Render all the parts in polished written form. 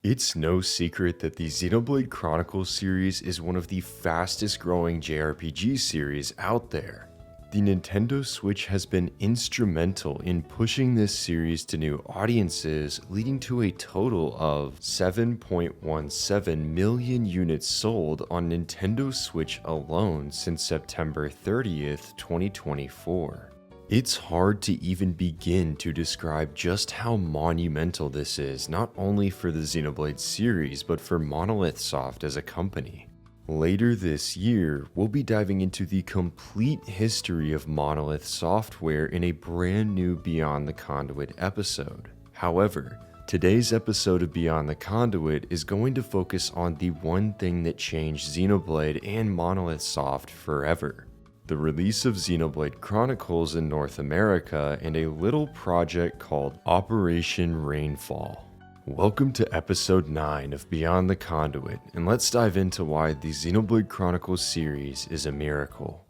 It's no secret that the Xenoblade Chronicles series is one of the fastest growing JRPG series out there. The Nintendo Switch has been instrumental in pushing this series to new audiences, leading to a total of 7.17 million units sold on Nintendo Switch alone since September 30th, 2024. It's hard to even begin to describe just how monumental this is, not only for the Xenoblade series, but for Monolith Soft as a company. Later this year, we'll be diving into the complete history of Monolith Software in a brand new Beyond the Conduit episode. However, today's episode of Beyond the Conduit is going to focus on the one thing that changed Xenoblade and Monolith Soft forever: the release of Xenoblade Chronicles in North America and a little project called Operation Rainfall. Welcome to episode 9 of Beyond the Conduit, and let's dive into why the Xenoblade Chronicles series is a miracle.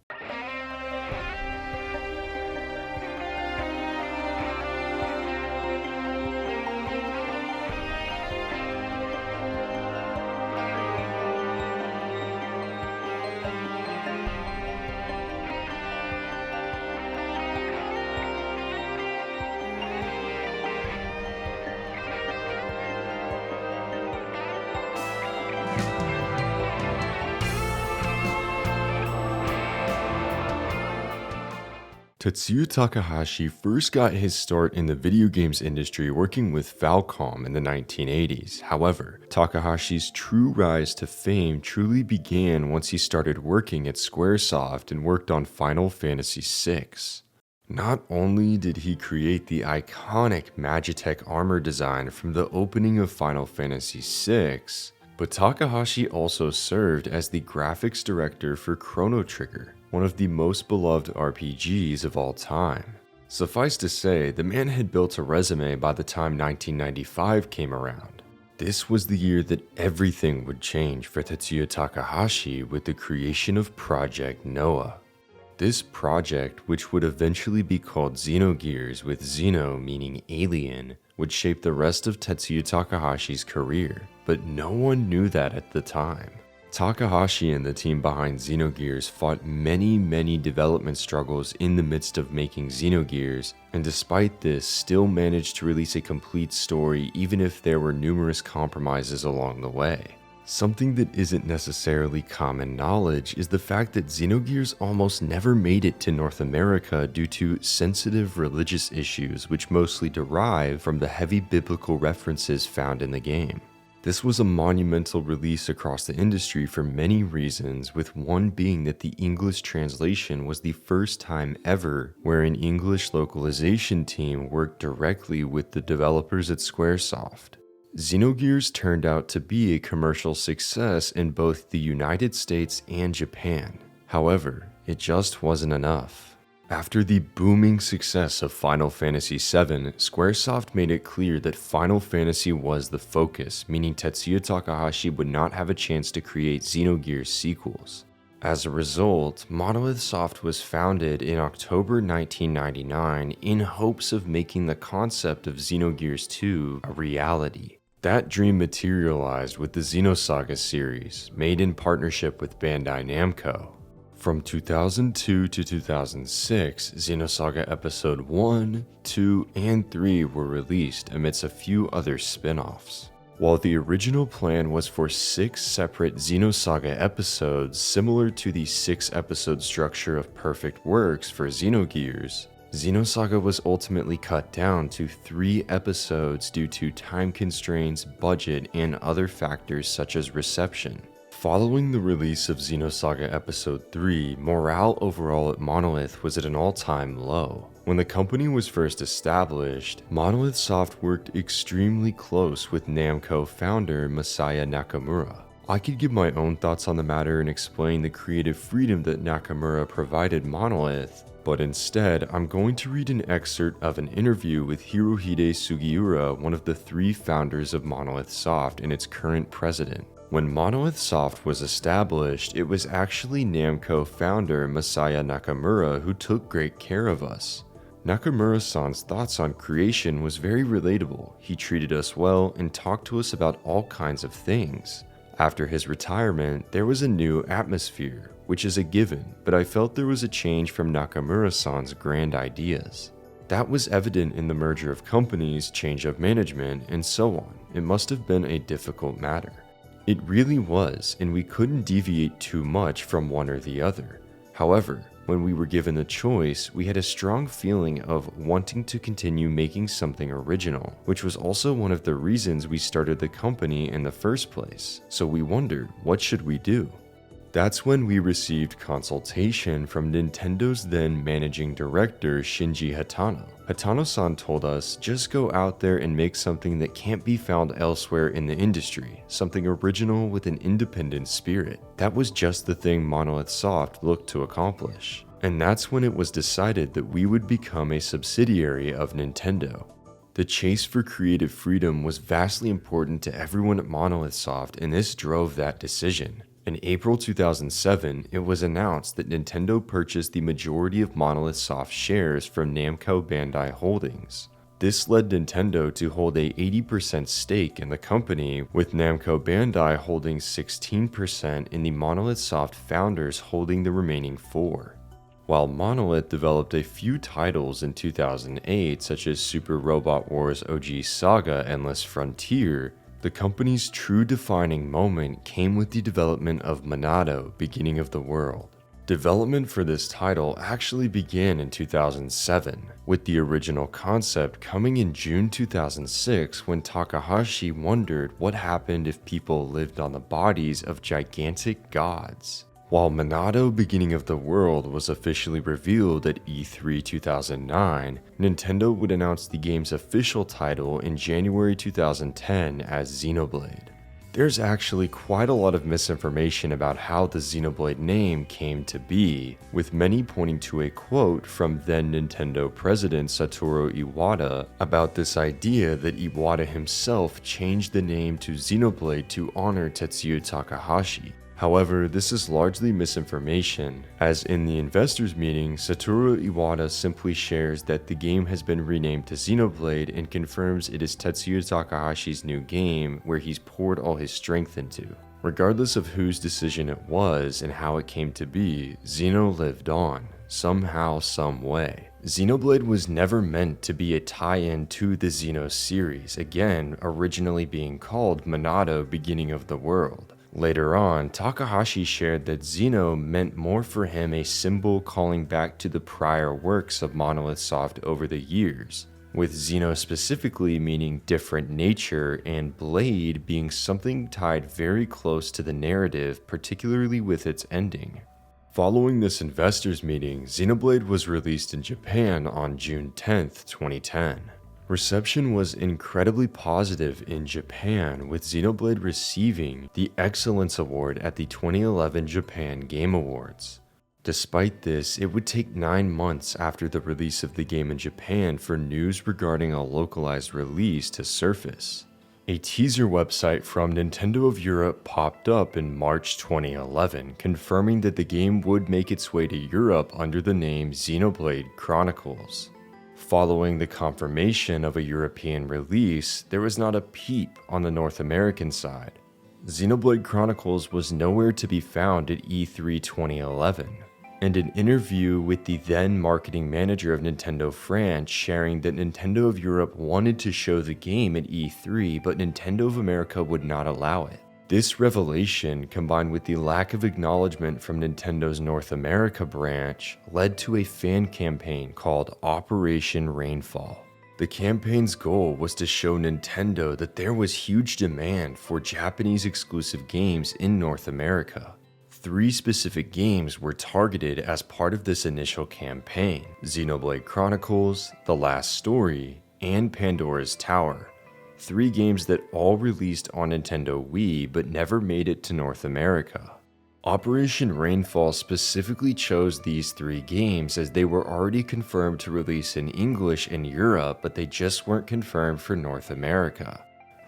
Tetsuya Takahashi first got his start in the video games industry working with Falcom in the 1980s. However, Takahashi's true rise to fame truly began once he started working at Squaresoft and worked on Final Fantasy VI. Not only did he create the iconic Magitech armor design from the opening of Final Fantasy VI, but Takahashi also served as the graphics director for Chrono Trigger, one of the most beloved RPGs of all time. Suffice to say, the man had built a resume by the time 1995 came around. This was the year that everything would change for Tetsuya Takahashi with the creation of Project Noah. This project, which would eventually be called Xenogears, with Xeno meaning alien, would shape the rest of Tetsuya Takahashi's career, but no one knew that at the time. Takahashi and the team behind Xenogears fought many development struggles in the midst of making Xenogears, and despite this, still managed to release a complete story even if there were numerous compromises along the way. Something that isn't necessarily common knowledge is the fact that Xenogears almost never made it to North America due to sensitive religious issues, which mostly derive from the heavy biblical references found in the game. This was a monumental release across the industry for many reasons, with one being that the English translation was the first time ever where an English localization team worked directly with the developers at Squaresoft. Xenogears turned out to be a commercial success in both the United States and Japan. However, it just wasn't enough. After the booming success of Final Fantasy VII, Squaresoft made it clear that Final Fantasy was the focus, meaning Tetsuya Takahashi would not have a chance to create Xenogears sequels. As a result, Monolith Soft was founded in October 1999 in hopes of making the concept of Xenogears 2 a reality. That dream materialized with the Xenosaga series, made in partnership with Bandai Namco. From 2002 to 2006, Xenosaga Episode 1, 2, and 3 were released amidst a few other spin-offs. While the original plan was for 6 separate Xenosaga episodes similar to the 6-episode structure of Perfect Works for Xenogears, Xenosaga was ultimately cut down to 3 episodes due to time constraints, budget, and other factors such as reception. Following the release of Xenosaga Episode 3, morale overall at Monolith was at an all-time low. When the company was first established, Monolith Soft worked extremely close with Namco founder Masaya Nakamura. I could give my own thoughts on the matter and explain the creative freedom that Nakamura provided Monolith, but instead, I'm going to read an excerpt of an interview with Hirohide Sugiura, one of the 3 founders of Monolith Soft and its current president. When Monolith Soft was established, it was actually Namco founder Masaya Nakamura who took great care of us. Nakamura-san's thoughts on creation was very relatable. He treated us well and talked to us about all kinds of things. After his retirement, there was a new atmosphere, which is a given, but I felt there was a change from Nakamura-san's grand ideas. That was evident in the merger of companies, change of management, and so on. It must have been a difficult matter. It really was, and we couldn't deviate too much from one or the other. However, when we were given the choice, we had a strong feeling of wanting to continue making something original, which was also one of the reasons we started the company in the first place. So we wondered, what should we do? That's when we received consultation from Nintendo's then managing director Shinji Hatano. Hatano-san told us, just go out there and make something that can't be found elsewhere in the industry, something original with an independent spirit. That was just the thing Monolith Soft looked to accomplish. And that's when it was decided that we would become a subsidiary of Nintendo. The chase for creative freedom was vastly important to everyone at Monolith Soft, and this drove that decision. In April 2007, it was announced that Nintendo purchased the majority of Monolith Soft shares from Namco Bandai Holdings. This led Nintendo to hold a 80% stake in the company, with Namco Bandai holding 16% and the Monolith Soft founders holding the remaining 4%. While Monolith developed a few titles in 2008, such as Super Robot Wars OG Saga Endless Frontier, the company's true defining moment came with the development of Monado, Beginning of the World. Development for this title actually began in 2007, with the original concept coming in June 2006 when Takahashi wondered what happened if people lived on the bodies of gigantic gods. While Monado Beginning of the World was officially revealed at E3 2009, Nintendo would announce the game's official title in January 2010 as Xenoblade. There's actually quite a lot of misinformation about how the Xenoblade name came to be, with many pointing to a quote from then Nintendo president Satoru Iwata about this idea that Iwata himself changed the name to Xenoblade to honor Tetsuya Takahashi. However, this is largely misinformation, as in the investors meeting, Satoru Iwata simply shares that the game has been renamed to Xenoblade and confirms it is Tetsuya Takahashi's new game where he's poured all his strength into. Regardless of whose decision it was and how it came to be, Xeno lived on, somehow, some way. Xenoblade was never meant to be a tie-in to the Xeno series, again, originally being called Monado Beginning of the World. Later on, Takahashi shared that Xeno meant more for him a symbol calling back to the prior works of Monolith Soft over the years, with Xeno specifically meaning different nature and Blade being something tied very close to the narrative, particularly with its ending. Following this investors meeting, Xenoblade was released in Japan on June 10th, 2010. Reception was incredibly positive in Japan, with Xenoblade receiving the Excellence Award at the 2011 Japan Game Awards. Despite this, it would take 9 months after the release of the game in Japan for news regarding a localized release to surface. A teaser website from Nintendo of Europe popped up in March 2011, confirming that the game would make its way to Europe under the name Xenoblade Chronicles. Following the confirmation of a European release, there was not a peep on the North American side. Xenoblade Chronicles was nowhere to be found at E3 2011, and an interview with the then marketing manager of Nintendo France sharing that Nintendo of Europe wanted to show the game at E3, but Nintendo of America would not allow it. This revelation, combined with the lack of acknowledgement from Nintendo's North America branch, led to a fan campaign called Operation Rainfall. The campaign's goal was to show Nintendo that there was huge demand for Japanese exclusive games in North America. 3 specific games were targeted as part of this initial campaign: Xenoblade Chronicles, The Last Story, and Pandora's Tower. 3 games that all released on Nintendo Wii but never made it to North America. Operation Rainfall specifically chose these 3 games as they were already confirmed to release in English in Europe, but they just weren't confirmed for North America.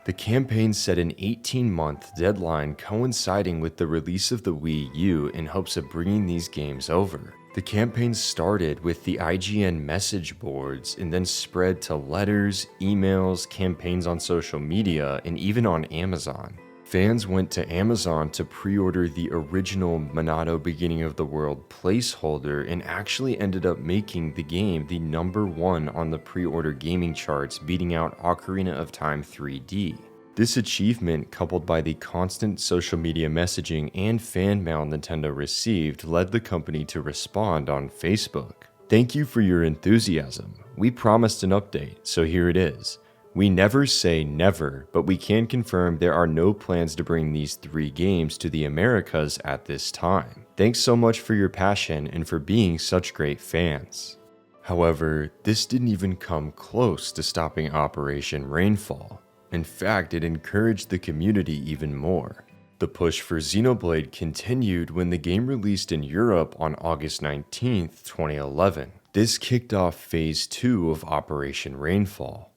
The campaign set an 18-month deadline coinciding with the release of the Wii U in hopes of bringing these games over. The campaign started with the IGN message boards and then spread to letters, emails, campaigns on social media, and even on Amazon. Fans went to Amazon to pre-order the original Monado Beginning of the World placeholder and actually ended up making the game the #1 on the pre-order gaming charts, beating out Ocarina of Time 3D. This achievement, coupled by the constant social media messaging and fan mail Nintendo received, led the company to respond on Facebook. "Thank you for your enthusiasm. We promised an update, so here it is. We never say never, but we can confirm there are no plans to bring these 3 games to the Americas at this time. Thanks so much for your passion and for being such great fans." However, this didn't even come close to stopping Operation Rainfall. In fact, it encouraged the community even more. The push for Xenoblade continued when the game released in Europe on August 19th, 2011. This kicked off Phase 2 of Operation Rainfall.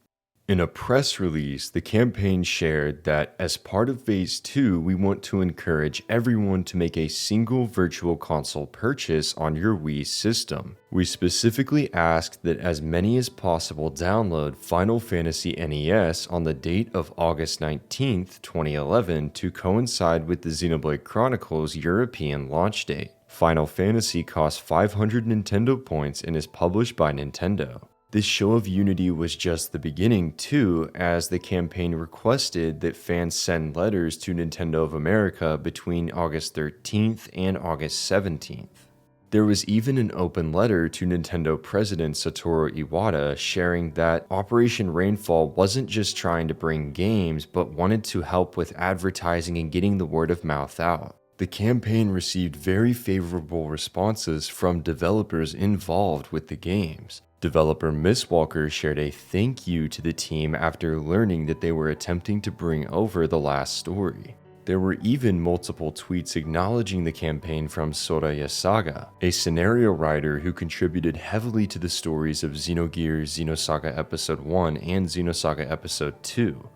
In a press release, the campaign shared that as part of Phase 2, we want to encourage everyone to make a single virtual console purchase on your Wii system. We specifically asked that as many as possible download Final Fantasy NES on the date of August 19th, 2011 to coincide with the Xenoblade Chronicles European launch date. Final Fantasy costs 500 Nintendo points and is published by Nintendo. This show of unity was just the beginning too, as the campaign requested that fans send letters to Nintendo of America between August 13th and August 17th. There was even an open letter to Nintendo President Satoru Iwata sharing that Operation Rainfall wasn't just trying to bring games, but wanted to help with advertising and getting the word of mouth out. The campaign received very favorable responses from developers involved with the games. Developer Miss Walker shared a thank you to the team after learning that they were attempting to bring over the last story. There were even multiple tweets acknowledging the campaign from Soraya Saga, a scenario writer who contributed heavily to the stories of Xenogears Xenosaga Episode 1 and Xenosaga Episode 2.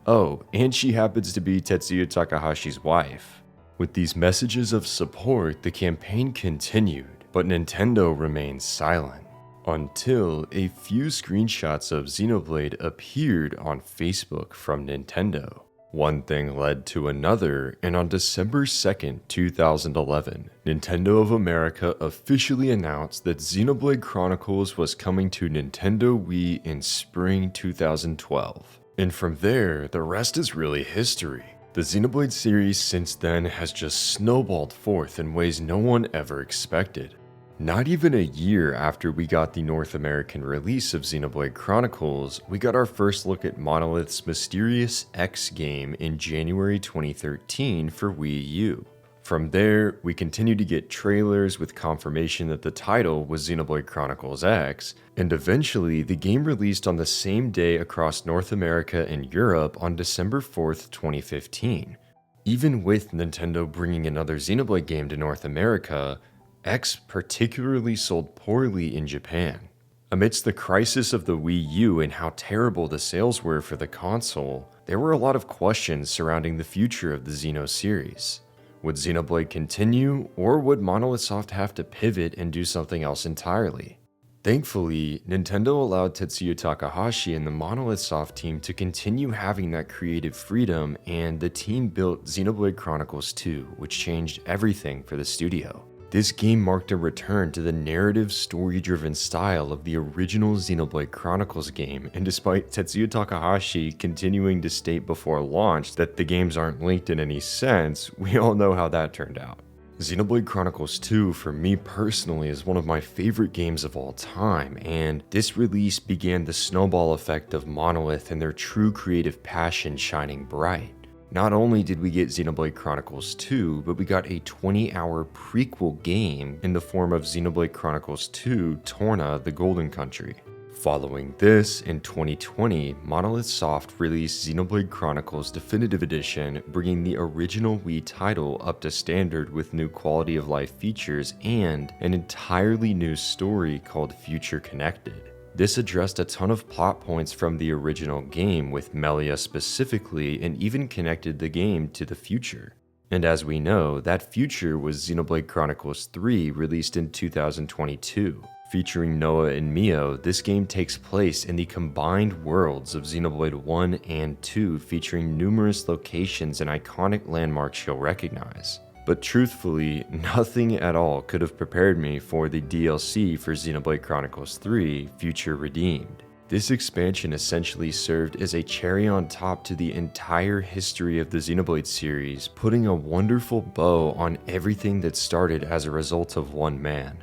Oh, and she happens to be Tetsuya Takahashi's wife. With these messages of support, the campaign continued, but Nintendo remained silent. Until a few screenshots of Xenoblade appeared on Facebook from Nintendo. One thing led to another, and on December 2nd, 2011, Nintendo of America officially announced that Xenoblade Chronicles was coming to Nintendo Wii in spring 2012. And from there, the rest is really history. The Xenoblade series since then has just snowballed forth in ways no one ever expected. Not even a year after we got the North American release of Xenoblade Chronicles, we got our first look at Monolith's mysterious X game in January 2013 for Wii U. From there, we continued to get trailers with confirmation that the title was Xenoblade Chronicles X, and eventually the game released on the same day across North America and Europe on December 4th, 2015. Even with Nintendo bringing another Xenoblade game to North America, X particularly sold poorly in Japan. Amidst the crisis of the Wii U and how terrible the sales were for the console, there were a lot of questions surrounding the future of the Xeno series. Would Xenoblade continue, or would Monolith Soft have to pivot and do something else entirely? Thankfully, Nintendo allowed Tetsuya Takahashi and the Monolith Soft team to continue having that creative freedom, and the team built Xenoblade Chronicles 2, which changed everything for the studio. This game marked a return to the narrative, story-driven style of the original Xenoblade Chronicles game, and despite Tetsuya Takahashi continuing to state before launch that the games aren't linked in any sense, we all know how that turned out. Xenoblade Chronicles 2 for me personally is one of my favorite games of all time, and this release began the snowball effect of Monolith and their true creative passion shining bright. Not only did we get Xenoblade Chronicles 2, but we got a 20-hour prequel game in the form of Xenoblade Chronicles 2 Torna: The Golden Country. Following this, in 2020, Monolith Soft released Xenoblade Chronicles Definitive Edition, bringing the original Wii title up to standard with new quality of life features and an entirely new story called Future Connected. This addressed a ton of plot points from the original game, with Melia specifically, and even connected the game to the future. And as we know, that future was Xenoblade Chronicles 3, released in 2022. Featuring Noah and Mio, this game takes place in the combined worlds of Xenoblade 1 and 2, featuring numerous locations and iconic landmarks you'll recognize. But truthfully, nothing at all could have prepared me for the DLC for Xenoblade Chronicles 3, Future Redeemed. This expansion essentially served as a cherry on top to the entire history of the Xenoblade series, putting a wonderful bow on everything that started as a result of one man.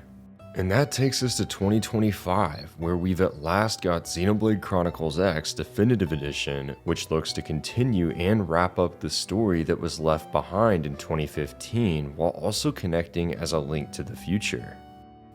And that takes us to 2025, where we've at last got Xenoblade Chronicles X Definitive Edition, which looks to continue and wrap up the story that was left behind in 2015, while also connecting as a link to the future.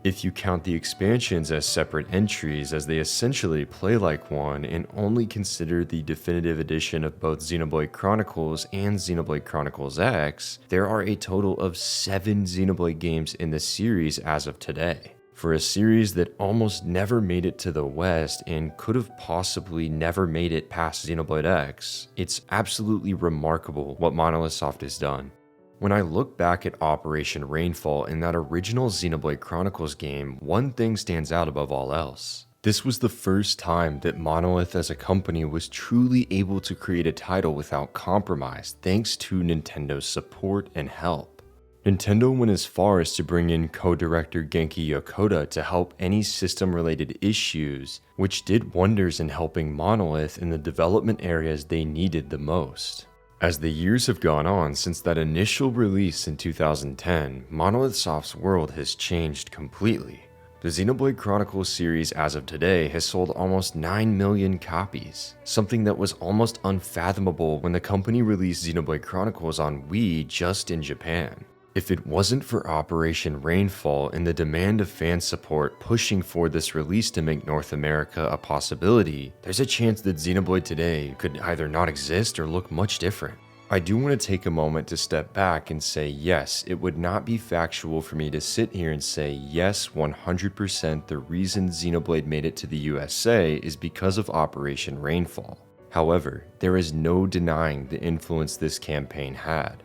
If you count the expansions as separate entries, as they essentially play like one, and only consider the definitive edition of both Xenoblade Chronicles and Xenoblade Chronicles X, there are a total of 7 Xenoblade games in the series as of today. For a series that almost never made it to the West and could have possibly never made it past Xenoblade X, it's absolutely remarkable what Monolith Soft has done. When I look back at Operation Rainfall in that original Xenoblade Chronicles game, one thing stands out above all else. This was the first time that Monolith as a company was truly able to create a title without compromise, thanks to Nintendo's support and help. Nintendo went as far as to bring in co-director Genki Yokota to help any system-related issues, which did wonders in helping Monolith in the development areas they needed the most. As the years have gone on since that initial release in 2010, Monolith Soft's world has changed completely. The Xenoblade Chronicles series as of today has sold almost 9 million copies, something that was almost unfathomable when the company released Xenoblade Chronicles on Wii just in Japan. If it wasn't for Operation Rainfall and the demand of fan support pushing for this release to make North America a possibility, there's a chance that Xenoblade today could either not exist or look much different. I do want to take a moment to step back and say yes, it would not be factual for me to sit here and say yes, 100% the reason Xenoblade made it to the USA is because of Operation Rainfall. However, there is no denying the influence this campaign had.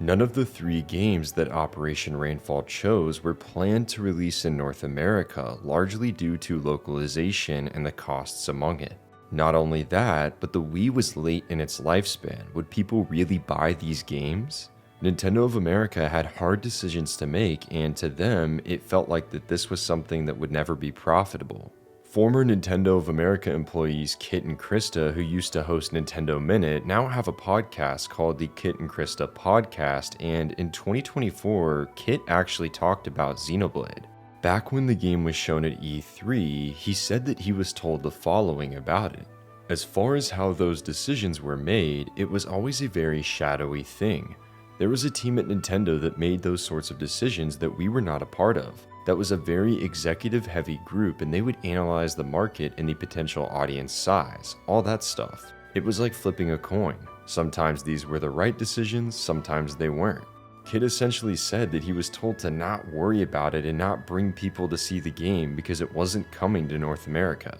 None of the 3 games that Operation Rainfall chose were planned to release in North America, largely due to localization and the costs among it. Not only that, but the Wii was late in its lifespan. Would people really buy these games? Nintendo of America had hard decisions to make, and to them, it felt like that this was something that would never be profitable. Former Nintendo of America employees Kit and Krista, who used to host Nintendo Minute, now have a podcast called the Kit and Krista Podcast, and in 2024, Kit actually talked about Xenoblade. Back when the game was shown at E3, he said that he was told the following about it. As far as how those decisions were made, it was always a very shadowy thing. There was a team at Nintendo that made those sorts of decisions that we were not a part of. That was a very executive-heavy group, and they would analyze the market and the potential audience size, all that stuff. It was like flipping a coin. Sometimes these were the right decisions, sometimes they weren't. Kid essentially said that he was told to not worry about it and not bring people to see the game because it wasn't coming to North America.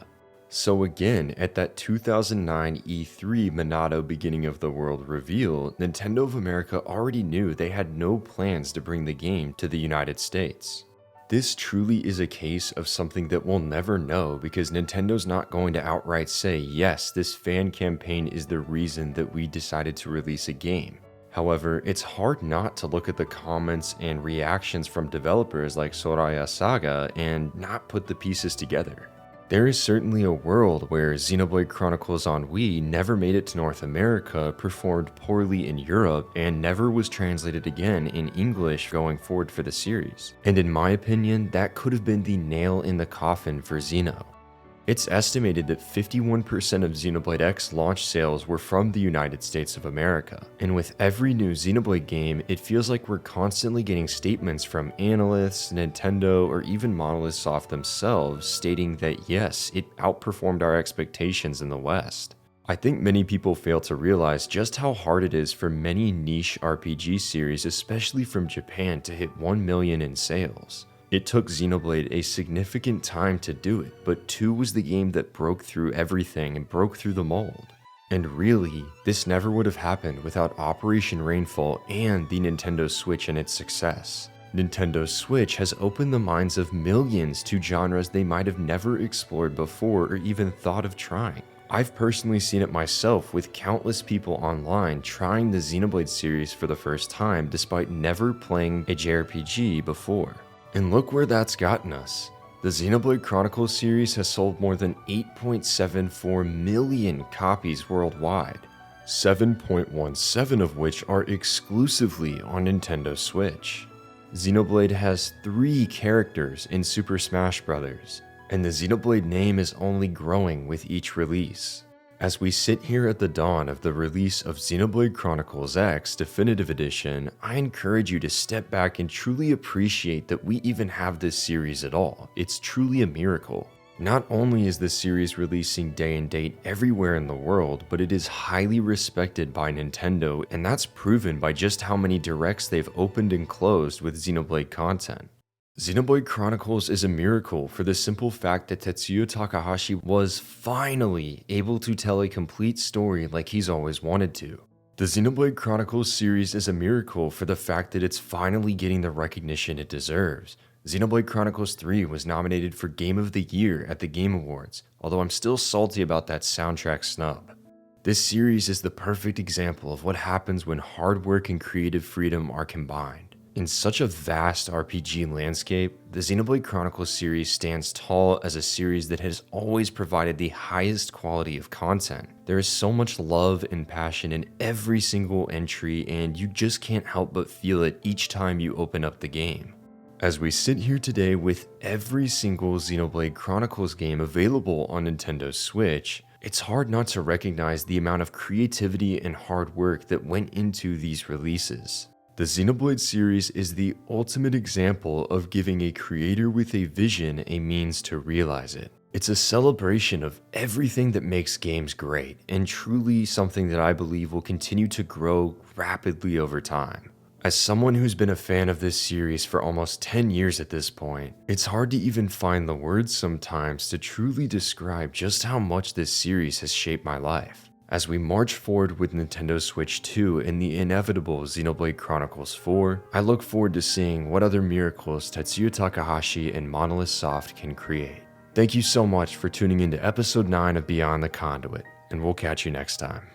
So again, at that 2009 E3 Monado Beginning of the World reveal, Nintendo of America already knew they had no plans to bring the game to the United States. This truly is a case of something that we'll never know because Nintendo's not going to outright say, yes, this fan campaign is the reason that we decided to release a game. However, it's hard not to look at the comments and reactions from developers like Soraya Saga and not put the pieces together. There is certainly a world where Xenoblade Chronicles on Wii never made it to North America, performed poorly in Europe, and never was translated again in English going forward for the series. And in my opinion, that could have been the nail in the coffin for Xeno. It's estimated that 51% of Xenoblade X launch sales were from the United States of America, and with every new Xenoblade game, it feels like we're constantly getting statements from analysts, Nintendo, or even Monolith Soft themselves stating that yes, it outperformed our expectations in the West. I think many people fail to realize just how hard it is for many niche RPG series, especially from Japan, to hit 1 million in sales. It took Xenoblade a significant time to do it, but 2 was the game that broke through everything and broke through the mold. And really, this never would have happened without Operation Rainfall and the Nintendo Switch and its success. Nintendo Switch has opened the minds of millions to genres they might have never explored before or even thought of trying. I've personally seen it myself with countless people online trying the Xenoblade series for the first time despite never playing a JRPG before. And look where that's gotten us. The Xenoblade Chronicles series has sold more than 8.74 million copies worldwide, 7.17 of which are exclusively on Nintendo Switch. Xenoblade has 3 characters in Super Smash Bros., and the Xenoblade name is only growing with each release. As we sit here at the dawn of the release of Xenoblade Chronicles X Definitive Edition, I encourage you to step back and truly appreciate that we even have this series at all. It's truly a miracle. Not only is the series releasing day and date everywhere in the world, but it is highly respected by Nintendo, and that's proven by just how many directs they've opened and closed with Xenoblade content. Xenoblade Chronicles is a miracle for the simple fact that Tetsuya Takahashi was finally able to tell a complete story like he's always wanted to. The Xenoblade Chronicles series is a miracle for the fact that it's finally getting the recognition it deserves. Xenoblade Chronicles 3 was nominated for Game of the Year at the Game Awards, although I'm still salty about that soundtrack snub. This series is the perfect example of what happens when hard work and creative freedom are combined. In such a vast RPG landscape, the Xenoblade Chronicles series stands tall as a series that has always provided the highest quality of content. There is so much love and passion in every single entry, and you just can't help but feel it each time you open up the game. As we sit here today with every single Xenoblade Chronicles game available on Nintendo Switch, it's hard not to recognize the amount of creativity and hard work that went into these releases. The Xenoblade series is the ultimate example of giving a creator with a vision a means to realize it. It's a celebration of everything that makes games great, and truly something that I believe will continue to grow rapidly over time. As someone who's been a fan of this series for almost 10 years at this point, it's hard to even find the words sometimes to truly describe just how much this series has shaped my life. As we march forward with Nintendo Switch 2 and the inevitable Xenoblade Chronicles 4, I look forward to seeing what other miracles Tetsuya Takahashi and Monolith Soft can create. Thank you so much for tuning into episode 9 of Beyond the Conduit, and we'll catch you next time.